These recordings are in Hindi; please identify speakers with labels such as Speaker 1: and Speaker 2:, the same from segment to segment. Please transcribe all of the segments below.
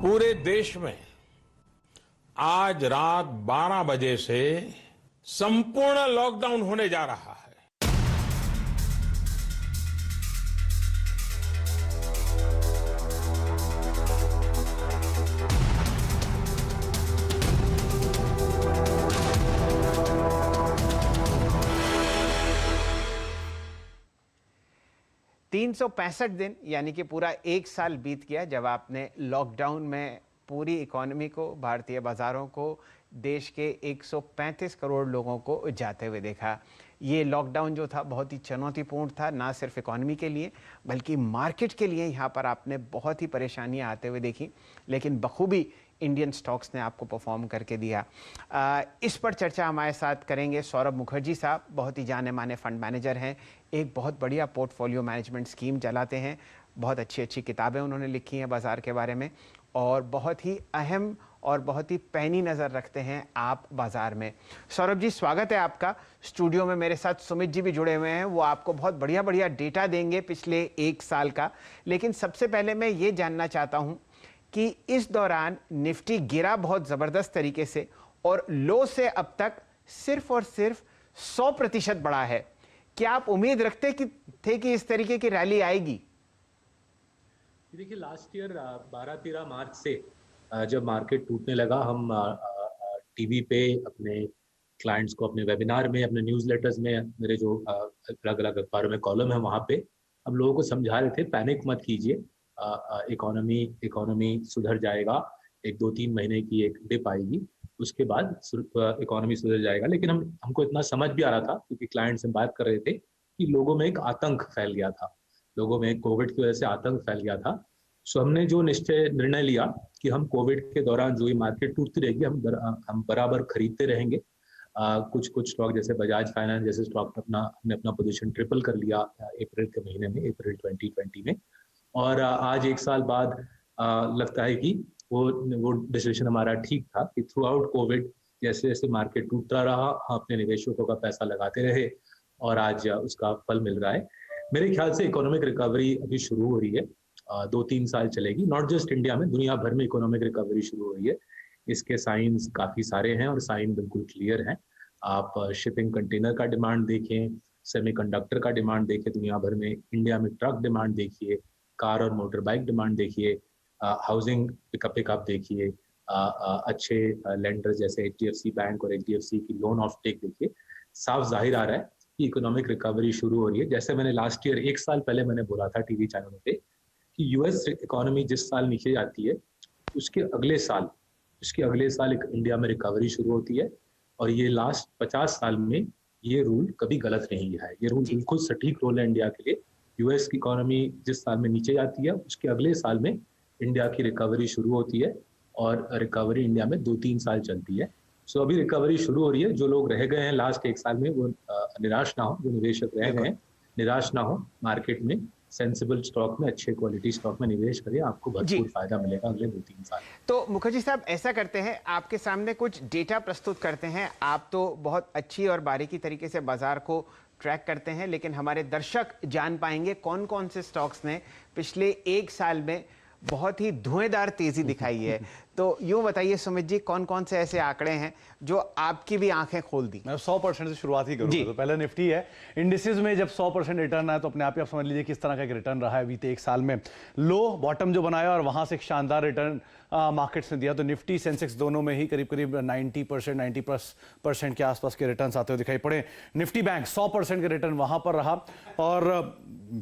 Speaker 1: पूरे देश में आज रात 12 बजे से संपूर्ण लॉकडाउन होने जा रहा है।
Speaker 2: 365 दिन यानी कि पूरा एक साल बीत गया जब आपने लॉकडाउन में पूरी इकोनॉमी को, भारतीय बाजारों को, देश के 135 करोड़ लोगों को जाते हुए देखा। ये लॉकडाउन जो था बहुत ही चुनौतीपूर्ण था, ना सिर्फ इकोनॉमी के लिए बल्कि मार्केट के लिए। यहाँ पर आपने बहुत ही परेशानियाँ आते हुए देखी, लेकिन बखूबी इंडियन स्टॉक्स ने आपको परफॉर्म करके दिया। इस पर चर्चा हमारे साथ करेंगे सौरभ मुखर्जी साहब, बहुत ही जाने माने फंड मैनेजर हैं, एक बहुत बढ़िया पोर्टफोलियो मैनेजमेंट स्कीम चलाते हैं, बहुत अच्छी अच्छी किताबें उन्होंने लिखी हैं बाज़ार के बारे में, और बहुत ही अहम और बहुत ही पैनी नज़र रखते हैं आप बाज़ार में। सौरभ जी, स्वागत है आपका। स्टूडियो में मेरे साथ सुमित जी भी जुड़े हुए हैं, वो आपको बहुत बढ़िया बढ़िया डेटा देंगे पिछले एक साल का। लेकिन सबसे पहले मैं ये जानना चाहता हूँ कि इस दौरान निफ्टी गिरा बहुत ज़बरदस्त तरीके से और लो से अब तक सिर्फ और सिर्फ 100% बढ़ा है। क्या आप उम्मीद रखते थे कि इस तरीके की रैली आएगी?
Speaker 3: देखिए, लास्ट ईयर 12-13 मार्च से जब मार्केट टूटने लगा, हम टीवी पे अपने क्लाइंट्स को, अपने वेबिनार में, अपने न्यूज़लेटर्स में, मेरे जो अलग अलग अखबारों में कॉलम है वहाँ पे हम लोगों को समझा रहे थे, पैनिक मत कीजिए, इकोनॉमी सुधर जाएगा, 1-2-3 महीने की एक डिप आएगी, उसके बाद इकोनॉमी सुधर जाएगा। लेकिन हमको इतना समझ भी आ रहा था, क्योंकि क्लाइंट से बात कर रहे थे, कि लोगों में एक आतंक फैल गया था, लोगों में कोविड की वजह से आतंक फैल गया था। सो हमने जो निर्णय लिया कि हम कोविड के दौरान जो ये मार्केट टूटती रहेगी, हम बराबर खरीदते रहेंगे। कुछ स्टॉक जैसे बजाज फाइनेंस जैसे स्टॉक हमने अपना पोजीशन ट्रिपल कर लिया अप्रैल के महीने में, अप्रैल 2020 में। और आज एक साल बाद लगता है कि वो डिसीजन हमारा ठीक था कि थ्रू आउट कोविड जैसे जैसे मार्केट टूटता रहा, हम अपने निवेशकों का पैसा लगाते रहे और आज उसका फल मिल रहा है। मेरे ख्याल से इकोनॉमिक रिकवरी अभी शुरू हो रही है, 2-3 साल चलेगी। नॉट जस्ट इंडिया में, दुनिया भर में इकोनॉमिक रिकवरी शुरू हो रही है। इसके साइंस काफ़ी सारे हैं और साइन बिल्कुल क्लियर हैं। आप शिपिंग कंटेनर का डिमांड देखें, सेमीकंडक्टर का डिमांड देखें दुनिया भर में, इंडिया में ट्रक डिमांड देखिए, कार और मोटर बाइक डिमांड देखिए, हाउसिंग पिकअप देखिए, अच्छे लेंडर जैसे HDFC बैंक और HDFC की लोन ऑफ टेक देखिए। साफ जाहिर आ रहा है कि इकोनॉमिक रिकवरी शुरू हो रही है। जैसे मैंने लास्ट ईयर एक साल पहले मैंने बोला था टीवी चैनलों पे कि यूएस इकोनॉमी जिस साल नीचे जाती है उसके अगले साल एक इंडिया में रिकवरी शुरू होती है। और ये लास्ट 50 साल में ये रूल कभी गलत नहीं है, ये रूल बिल्कुल सटीक रूल है इंडिया के लिए। यूएस की इकोनॉमी जिस साल में नीचे जाती है उसके अगले साल में इंडिया की रिकवरी शुरू होती है और रिकवरी इंडिया में 2-3 साल चलती है। सो अभी रिकवरी शुरू हो रही है। जो लोग रह गए हैं लास्ट एक साल में वो निराश ना हो, जो निवेशक रह गए हैं निराश ना हो, मार्केट में सेंसिबल स्टॉक में, अच्छे क्वालिटी स्टॉक में निवेश करिए, आपको भरपूर फायदा मिलेगा अगले 2-3 साल।
Speaker 2: तो मुखर्जी साहब, ऐसा करते हैं, आपके सामने कुछ डेटा प्रस्तुत करते हैं। आप तो बहुत अच्छी और बारीकी तरीके से बाजार को ट्रैक करते हैं, लेकिन हमारे दर्शक जान पाएंगे कौन कौन से स्टॉक्स ने पिछले एक साल में बहुत ही धुएंधार तेजी दिखाई है। तो यूं बताइए सुमित जी, कौन कौन से ऐसे आंकड़े हैं जो आपकी भी आंखें खोल दी?
Speaker 4: मैं 100% से शुरुआत ही करूंगा। तो पहले निफ्टी है। इंडिसेस में जब 100% रिटर्न आया तो अपने आप ही आप समझ लीजिए किस तरह का एक रिटर्न रहा है बीते एक साल में। लो बॉटम जो बनाया और वहां से एक शानदार रिटर्न मार्केट्स ने दिया। तो निफ्टी सेंसेक्स दोनों में ही करीब करीब 90% के आसपास के रिटर्न आते हुए दिखाई पड़े। निफ्टी बैंक 100% के रिटर्न वहां पर रहा और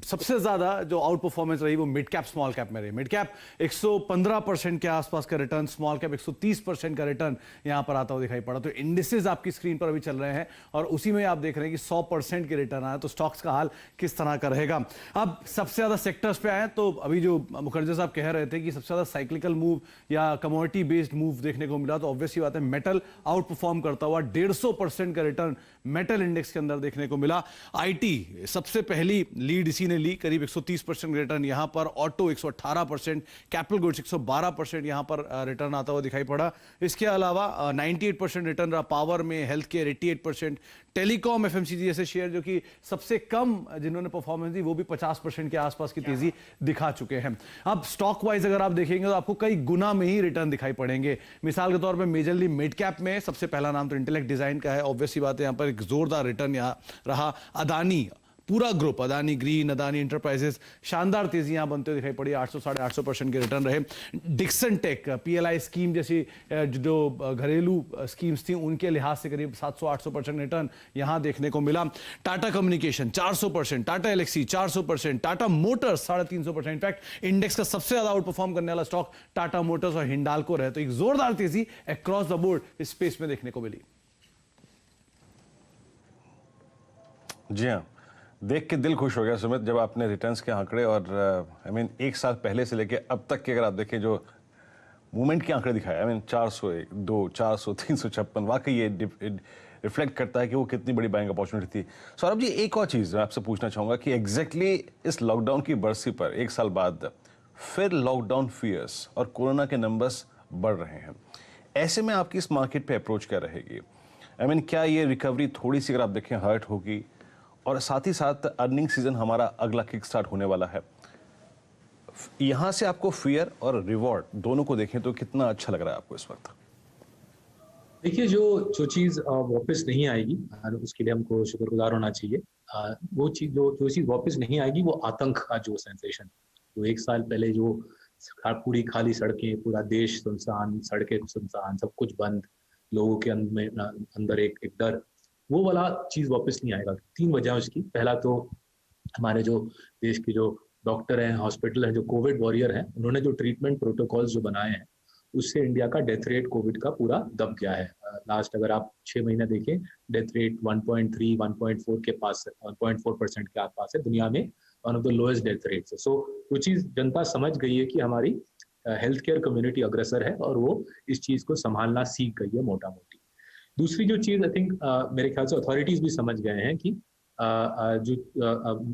Speaker 4: सबसे ज्यादा जो आउट परफॉर्मेंस रही वो मिड कैप स्मॉल कैप में रही। मिड कैप 115% के आसपास का रिटर्न, स्मॉल कैप 130% का रिटर्न यहां पर आता हुआ दिखाई पड़ा। तो इंडिसेस आपकी स्क्रीन पर अभी चल रहे हैं और उसी में आप देख रहे हैं कि 100% के रिटर्न आया। तो स्टॉक्स का हाल किस तरह का रहेगा? अब सबसे ज्यादा सेक्टर्स पे आए तो अभी जो मुखर्जी साहब कह रहे थे कि सबसे ज्यादा साइक्लिकल मूव या कमोडिटी बेस्ड मूव देखने को मिला, तो ऑब्वियसली बात है मेटल आउट परफॉर्म करता हुआ 150% का रिटर्न मेटल इंडेक्स के अंदर देखने को मिला। आईटी सबसे पहली लीड इसी ने ली, करीब 130% रिटर्न यहां पर। ऑटो 118%, 112%, कैपिटल गुड्स 112% यहाँ पर रिटर्न आता हुआ दिखाई पड़ा। इसके अलावा 98% रिटर्न रहा पावर में, हेल्थ केयर 88%, टेलीकॉम, एफएमसीजी जैसे शेयर जो कि सबसे कम जिन्होंने परफॉर्मेंस दी वो भी 50% के आसपास की तेजी दिखा चुके हैं। अब स्टॉक वाइज अगर आप देखेंगे तो आपको कई गुना में ही रिटर्न दिखाई पड़ेंगे। मिसाल के तौर पे मेजरली मिड कैप में सबसे पहला नाम तो इंटेलेक्ट डिजाइन का है, ऑब्वियस सी बात है, यहाँ पर एक जोरदार रिटर्न यहाँ रहा। अदानी पूरा group, Adani green, Adani enterprises, शानदार तेजी यहां बनते हुए दिखाई पड़ी, 800 साढ़े 800% के रिटर्न रहे। डिक्सन टेक, पीएलआई स्कीम जैसी जो घरेलू स्कीम्स थी उनके लिहाज से करीब 700-800% रिटर्न यहां देखने को मिला। Tata communication 400%, Tata Elxsi 400%, Tata Motors 350%। In fact index का सबसे ज्यादा आउट परफॉर्म करने वाला स्टॉक टाटा मोटर्स और हिंडाल्को रहे। तो एक जोरदार तेजी अक्रॉस द बोर्ड इस स्पेस में देखने को मिली।
Speaker 5: जी हाँ, देख के दिल खुश हो गया सुमित जब आपने रिटर्न्स के आंकड़े और आई मीन एक साल पहले से लेके अब तक के अगर आप देखें जो मूवमेंट के आंकड़े दिखाए, आई मीन 401, 2, 400, 356, वाकई ये रिफ्लेक्ट करता है कि वो कितनी बड़ी बाइंग अपॉर्चुनिटी थी। सौरभ जी, एक और चीज़ मैं आपसे पूछना चाहूँगा कि एग्जैक्टली इस लॉकडाउन की बरसी पर एक साल बाद फिर लॉकडाउन फियर्स और कोरोना के नंबर्स बढ़ रहे हैं। ऐसे में आपकी इस मार्केट पे अप्रोच क्या रहेगी? आई मीन क्या ये रिकवरी थोड़ी सी अगर आप देखें हर्ट होगी, और साथ ही साथ अर्निंग सीजन हमारा अगला किक स्टार्ट होने वाला है, यहां से आपको फियर और रिवॉर्ड दोनों को देखें तो कितना अच्छा लग रहा है आपको इस वक्त?
Speaker 3: देखिए, जो चीज वापस नहीं आएगी और उसके लिए हमको शुक्रगुजार होना चाहिए। वो चीज जो चीज वापस नहीं आएगी वो आतंक का जो सेंसेशन, वो एक साल पहले जो पूरी खाली सड़कें, पूरा देश सुनसान, सड़कें सुनसान, सब कुछ बंद, लोगों के अंदर एक डर, वो वाला चीज वापस नहीं आएगा। 3 वजह है उसकी। पहला तो हमारे जो देश के जो डॉक्टर हैं, हॉस्पिटल हैं, जो कोविड वॉरियर हैं, उन्होंने जो ट्रीटमेंट प्रोटोकॉल्स जो बनाए हैं उससे इंडिया का डेथ रेट कोविड का पूरा दब गया है। लास्ट अगर आप 6 महीने देखें, डेथ रेट 1.3, 1.4 के पास, 1.4% के आसपास है, दुनिया में one of the lowest death rates है। सो वो चीज जनता समझ गई है कि हमारी हेल्थ केयर कम्युनिटी अग्रसर है और वो इस चीज को संभालना सीख गई है मोटा मोटी। दूसरी जो चीज आई थिंक मेरे ख्याल से अथॉरिटीज भी समझ गए हैं कि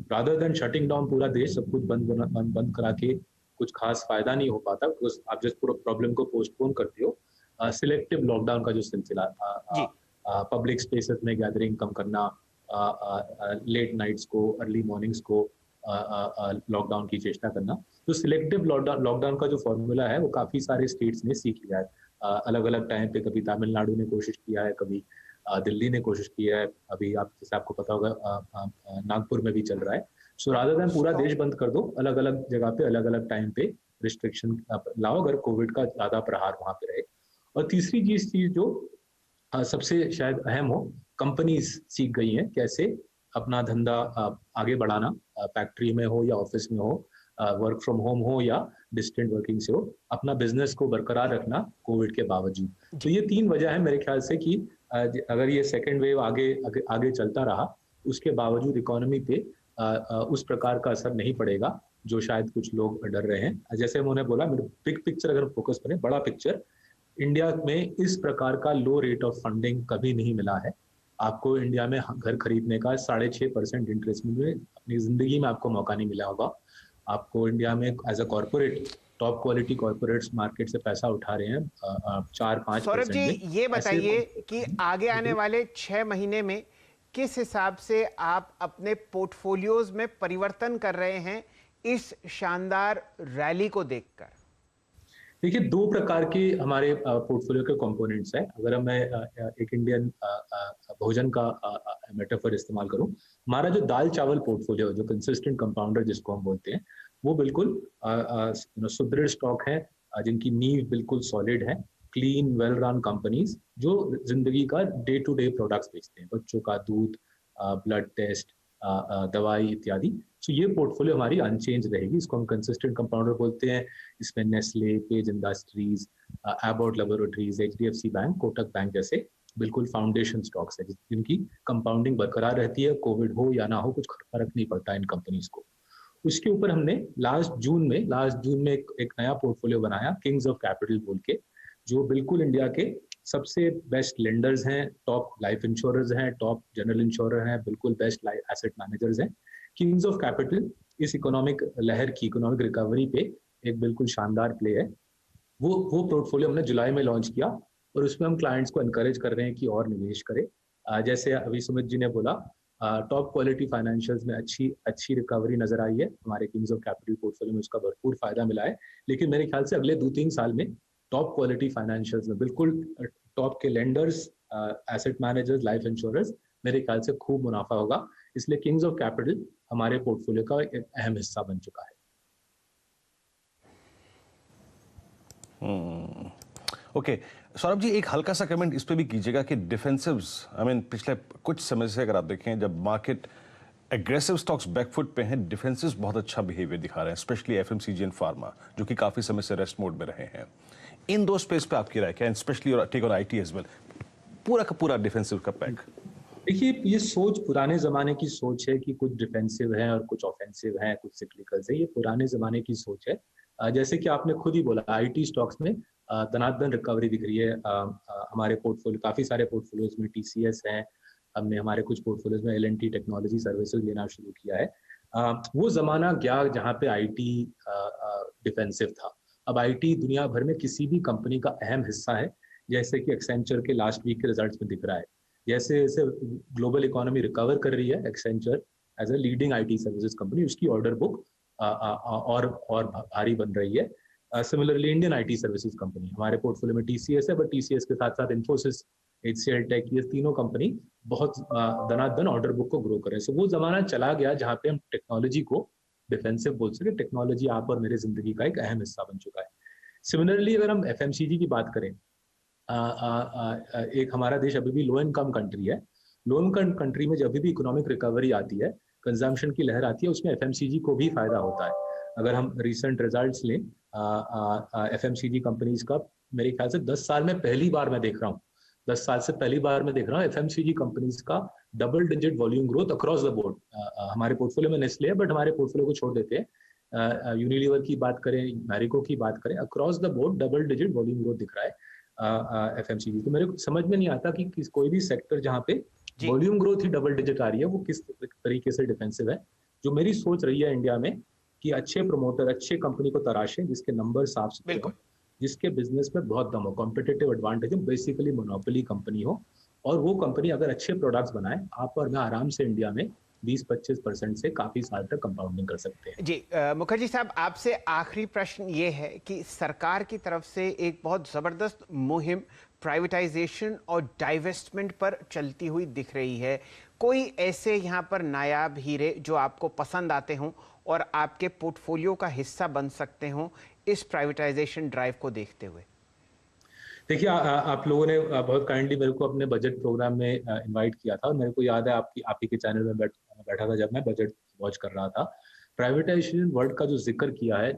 Speaker 3: रादर देन शटिंग डाउन पूरा देश, सब कुछ बंद करा के कुछ खास फायदा नहीं हो पाता, बिकॉज आप जिस पूरा प्रॉब्लम को पोस्टपोन करते हो। सिलेक्टिव लॉकडाउन का जो सिलसिला, पब्लिक स्पेसेस में गैदरिंग कम करना, लेट नाइट्स को, अर्ली मॉर्निंग्स को लॉकडाउन की चेष्टा करना, तो सिलेक्टिव लॉकडाउन का जो फॉर्मूला है वो काफी सारे स्टेट्स ने सीख लिया है। अलग अलग टाइम पे कभी तमिलनाडु ने कोशिश किया है, कभी दिल्ली ने कोशिश किया है, अभी जैसे आपको पता होगा नागपुर में भी चल रहा है। सो रादर देन पूरा देश बंद कर दो, अलग अलग जगह पे अलग अलग टाइम पे रिस्ट्रिक्शन लाओ अगर कोविड का ज्यादा प्रहार वहां पे रहे। और तीसरी चीज जो सबसे शायद अहम हो, कंपनीज सीख गई हैं कैसे अपना धंधा आगे बढ़ाना, फैक्ट्री में हो या ऑफिस में हो, वर्क फ्रॉम होम हो या डिस्टेंट वर्किंग से हो, अपना बिजनेस को बरकरार रखना कोविड के बावजूद। तो ये 3 वजह है मेरे ख्याल से कि अगर ये सेकेंड वेव आगे चलता रहा, उसके बावजूद इकोनॉमी पे उस प्रकार का असर नहीं पड़ेगा जो शायद कुछ लोग डर रहे हैं। जैसे उन्होंने बोला, बिग पिक्चर अगर फोकस करें, बड़ा पिक्चर, इंडिया में इस प्रकार का लो रेट ऑफ फंडिंग कभी नहीं मिला है। आपको इंडिया में घर खरीदने का 6.5% इंटरेस्ट में अपनी जिंदगी में आपको मौका नहीं मिला होगा। आपको इंडिया में as a corporate, top quality corporates market से पैसा उठा रहे हैं 4-5%।
Speaker 2: सौरभ जी, ये बताइए कि आगे आने वाले 6 महीने में किस हिसाब से आप अपने पोर्टफोलियोज में परिवर्तन कर रहे हैं इस शानदार रैली को देखकर?
Speaker 3: देखिए, 2 प्रकार के हमारे पोर्टफोलियो के कंपोनेंट्स हैं। अगर मैं एक इंडियन भोजन का मेटाफर इस्तेमाल करूं, हमारा जो दाल चावल पोर्टफोलियो, जो कंसिस्टेंट कंपाउंडर जिसको हम बोलते हैं, वो बिल्कुल सुदृढ़ स्टॉक है, जिनकी नींव बिल्कुल सॉलिड है, क्लीन वेल रन कंपनीज जो जिंदगी का डे टू डे प्रोडक्ट्स बेचते हैं, बच्चों का दूध, ब्लड टेस्ट, दवाई इत्यादि। सो ये पोर्टफोलियो हमारी अनचेंज रहेगी, इसको हम कंसिस्टेंट कंपाउंडर बोलते हैं। इसमें Nestle, page industries, Abbott laboratories, HDFC bank, Kotak bank जैसे बिल्कुल फाउंडेशन स्टॉक्स है जिनकी कंपाउंडिंग बरकरार रहती है, कोविड हो या ना हो कुछ फर्क नहीं पड़ता इन कंपनीज को। उसके ऊपर हमने लास्ट जून में एक नया पोर्टफोलियो बनाया, किंग्स ऑफ कैपिटल बोल के, जो बिल्कुल इंडिया के सबसे बेस्ट लेंडर्स हैं, टॉप लाइफ इंश्योरर्स हैं, टॉप जनरल इंश्योरर हैं, बिल्कुल बेस्ट एसेट मैनेजर्स हैं। किंग्स ऑफ कैपिटल इस इकोनॉमिक लहर की, इकोनॉमिक रिकवरी पे एक बिल्कुल शानदार प्ले है। वो पोर्टफोलियो हमने जुलाई में लॉन्च किया और उसमें हम क्लाइंट्स को एनकरेज कर रहे हैं कि और निवेश करें। जैसे अभी सुमित जी ने बोला, टॉप क्वालिटी फाइनेंशियल्स में अच्छी रिकवरी नजर आई है। हमारे किंग्स ऑफ कैपिटल पोर्टफोलियो में उसका भरपूर फायदा मिला है। लेकिन मेरे ख्याल से अगले 2-3 साल में टॉप क्वालिटी फाइनेंशियल्स में बिल्कुल टॉप के lenders, asset managers, life insurance, मेरे ख्याल से खूब मुनाफा होगा। इसलिए किंग्स ऑफ कैपिटल हमारे पोर्टफोलियो का एक अहम हिस्सा बन चुका है।
Speaker 5: ओके सौरभ जी, एक हल्का सा कमेंट इस पे भी कीजिएगा कि डिफेंसिव्स, आई मीन पिछले कुछ समय से अगर आप देखें, जब मार्केट एग्रेसिव स्टॉक्स बैकफुट पे हैं, डिफेंसिव्स बहुत अच्छा बिहेवियर दिखा रहे हैं, स्पेशली एफएमसीजी एंड फार्मा, जो कि काफी समय से रेस्ट मोड में रहे हैं। इन दो स्पेस पे आपकी राय क्या है, स्पेशली और take on IT as well, पूरा का पूरा डिफेंसिव का पैक?
Speaker 3: देखिए, ये सोच पुराने जमाने की सोच है कि कुछ डिफेंसिव है और कुछ ऑफेंसिव है, कुछ सिक्लिकल्स है। ये पुराने जमाने की सोच है। जैसे कि आपने खुद ही बोला, आईटी स्टॉक्स में धनाधन रिकवरी दिख रही है। हमारे पोर्टफोलियो, काफी सारे पोर्टफोलियोज में टीसीएस है, हमने हमारे कुछ पोर्टफोलियोज में एल&टी टेक्नोलॉजी सर्विसेज लेना शुरू किया है। वो जमाना गया जहाँ पे आईटी डिफेंसिव था। अब आईटी दुनिया भर में किसी भी कंपनी का अहम हिस्सा है, जैसे कि एक्सेंचर के लास्ट वीक के रिजल्ट्स में दिख रहा है। जैसे जैसे ग्लोबल इकोनॉमी रिकवर कर रही है, Accenture as a leading IT services company, उसकी ऑर्डर बुक और भारी बन रही है। Similarly Indian IT services company, हमारे पोर्टफोलियो में टीसीएस है, बट टीसीएस के साथ साथ इन्फोसिस, एचसीएल टेक, ये तीनों कंपनी बहुत धनाधन ऑर्डर बुक को ग्रो कर रहे हैं। सो वो जमाना चला गया जहाँ पे हम टेक्नोलॉजी को डिफेंसिव बोल सके। टेक्नोलॉजी आप और मेरे जिंदगी का एक अहम हिस्सा बन चुका है। सिमिलरली अगर हम एफएमसीजी की बात करें, एक हमारा देश अभी भी लो इनकम कंट्री है। लो इनकम कंट्री में जब भी इकोनॉमिक रिकवरी आती है, कंजम्पशन की लहर आती है, उसमें एफएमसीजी को भी फायदा होता है। अगर हम रिसेंट रिजल्ट्स लें एफएमसीजी कंपनीज का, मेरे ख्याल से 10 साल में पहली बार मैं देख रहा हूँ, 10 साल से पहली बार मैं देख रहा हूँ एफएमसीजी कंपनीज का double digit volume growth across the board. हमारे पोर्टफोलियो में नेस्ले है, बट हमारे पोर्टफोलियो को छोड़ देते हैं। यूनिलीवर की बात करें, मैरिको की बात करें, across the board double digit volume growth दिख रहा है एफएमसीजी। तो मेरे को समझ में नहीं आता कि कोई भी सेक्टर जहाँ पे वॉल्यूम ग्रोथ ही डबल डिजिट आ रही है, वो किस तरीके से डिफेंसिव है। जो मेरी सोच रही है इंडिया में कि अच्छे प्रमोटर, अच्छे कंपनी को तराशें जिसके नंबर साफ सुथरे हो, जिसके बिजनेस में बहुत दम हो, कॉम्पिटिटिव एडवांटेज हो, बेसिकली मोनोपोली कंपनी हो, और वो कंपनी अगर अच्छे प्रोडक्ट्स बनाए, आप और मैं आराम से इंडिया में 20-25% से काफी साल तक कंपाउंडिंग कर सकते हैं।
Speaker 2: जी मुखर्जी साहब, आपसे आखिरी प्रश्न ये है कि सरकार की तरफ से एक बहुत जबरदस्त मुहिम प्राइवेटाइजेशन और डाइवेस्टमेंट पर चलती हुई दिख रही है। कोई ऐसे यहाँ पर नायाब हीरे जो आपको पसंद आते हों और आपके पोर्टफोलियो का हिस्सा बन सकते हों इस प्राइवेटाइजेशन ड्राइव को देखते हुए?
Speaker 3: देखिए, आप लोगों ने बहुत काइंडली मेरे को अपने बजट प्रोग्राम में इनवाइट किया था, और मेरे को याद है आप ही के चैनल में बैठा था जब मैं बजट वॉच कर रहा था। प्राइवेटाइजेशन वर्ड का जो जिक्र किया है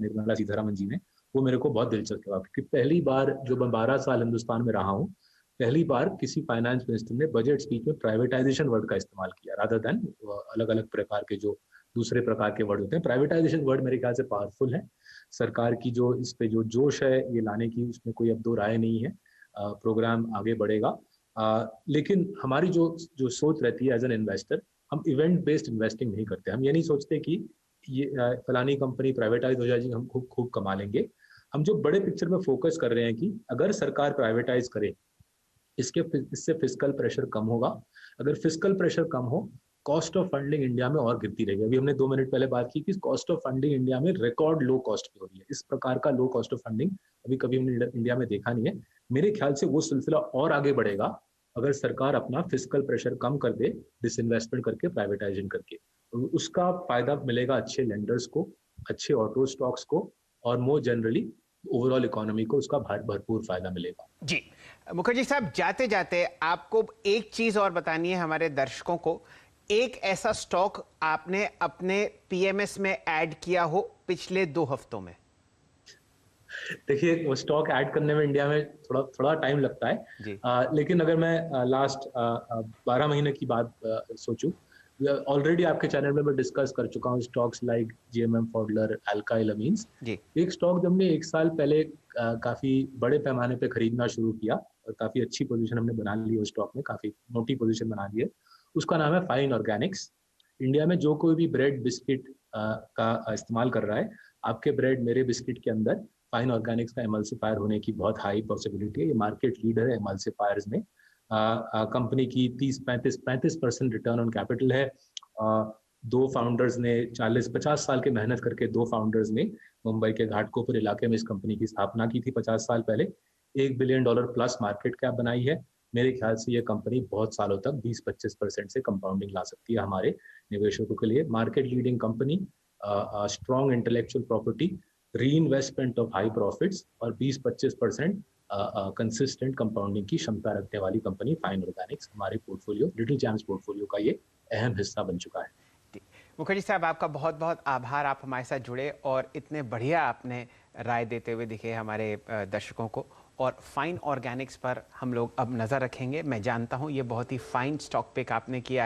Speaker 3: निर्मला सीतारमन जी ने, वो मेरे को बहुत दिलचस्प लगा, क्योंकि पहली बार, जो मैं 12 साल हिंदुस्तान में रहा हूँ, पहली बार किसी फाइनेंस मिनिस्टर ने बजट स्पीच में प्राइवेटाइजेशन वर्ड का इस्तेमाल किया, रादर देन अलग अलग प्रकार के जो दूसरे प्रकार के वर्ड होते हैं। प्राइवेटाइजेशन वर्ड मेरे ख्याल से पावरफुल है। सरकार की जो इस पे जो जोश है ये लाने की, उसमें कोई अब दो राय नहीं है। प्रोग्राम आगे बढ़ेगा। लेकिन हमारी जो सोच रहती है एज एन इन्वेस्टर, हम इवेंट बेस्ड इन्वेस्टिंग नहीं करते। हम ये नहीं सोचते कि ये फलानी कंपनी प्राइवेटाइज हो जाएगी, हम खूब कमा लेंगे। हम जो बड़े पिक्चर में फोकस कर रहे हैं कि अगर सरकार प्राइवेटाइज करे, इससे फिस्कल प्रेशर कम होगा। अगर फिस्कल प्रेशर कम हो, कॉस्ट ऑफ फंडिंग इंडिया में और गिरती रहेगी। अभी हमने 2 मिनट पहले बात की कि कॉस्ट ऑफ फंडिंग इंडिया में रिकॉर्ड लो कॉस्ट पे हो रही है। इस प्रकार का लो कॉस्ट ऑफ फंडिंग अभी कभी हमने इंडिया में देखा नहीं है। मेरे ख्याल से वो सिलसिला और आगे बढ़ेगा अगर सरकार अपना फिस्कल प्रेशर कम कर दे, डिसइन्वेस्टमेंट करके, प्राइवेटाइजेशन करके। तो उसका फायदा मिलेगा अच्छे लेंडर्स को, अच्छे ऑटो स्टॉक्स को, और मोर जनरली ओवरऑल इकोनॉमी को उसका भरपूर फायदा मिलेगा।
Speaker 2: जी मुखर्जी साहब, जाते जाते आपको एक चीज और बतानी है हमारे दर्शकों को। एक ऐसा स्टॉक आपने अपने पीएमएस में ऐड किया हो पिछले 2 हफ्तों में?
Speaker 3: देखिए, वो स्टॉक ऐड करने में इंडिया में थोड़ा टाइम लगता है जी। लेकिन अगर मैं लास्ट 12 महीने की बात सोचूं, ऑलरेडी आपके चैनल में मैं डिस्कस कर चुका हूँ स्टॉक्स लाइक जीएमएम फॉडलर, अल्काइल अमीन्स। एक स्टॉक जब हमने 1 साल पहले काफी बड़े पैमाने पे खरीदना शुरू किया और काफी अच्छी पोजीशन हमने बना ली उस स्टॉक में, काफी मोटी पोजीशन बना ली है। उसका नाम है फाइन ऑर्गेनिक्स। इंडिया में जो कोई भी ब्रेड बिस्किट का इस्तेमाल कर रहा है, आपके ब्रेड मेरे बिस्किट के अंदर फाइन ऑर्गेनिक्स का एमल्सिफायर होने की बहुत हाई पॉसिबिलिटी है। ये मार्केट लीडर है एमल्सिफायर्स में। कंपनी की 35% रिटर्न ऑन कैपिटल है। दो फाउंडर्स ने 40-50 साल के मेहनत करके दो फाउंडर्स ने मुंबई के घाटकोपर इलाके में इस कंपनी की स्थापना की थी 50 साल पहले। $1 बिलियन प्लस मार्केट कैप बनाई है। मेरे ख्याल से ये कंपनी बहुत सालों तक 20-25% से कंपाउंडिंग ला सकती है हमारे निवेशकों के लिए। Market leading company, strong intellectual property, री इन्वेस्टमेंट ऑफ हाई प्रॉफिट्स और 20-25% कंसिस्टेंट कंपाउंडिंग की क्षमता रखने वाली कंपनी फाइन ऑर्गेनिक्स हमारे पोर्टफोलियो, लिटिल चैम्प्स पोर्टफोलियो का ये अहम हिस्सा बन चुका है।
Speaker 2: मुखर्जी साहब, आपका बहुत बहुत आभार, आप हमारे साथ जुड़े और इतने बढ़िया आपने राय देते हुए दिखे हमारे दर्शकों को। और फाइन ऑर्गेनिक्स पर हम लोग अब नज़र रखेंगे। मैं जानता हूँ ये बहुत ही फाइन स्टॉक पिक आपने किया है।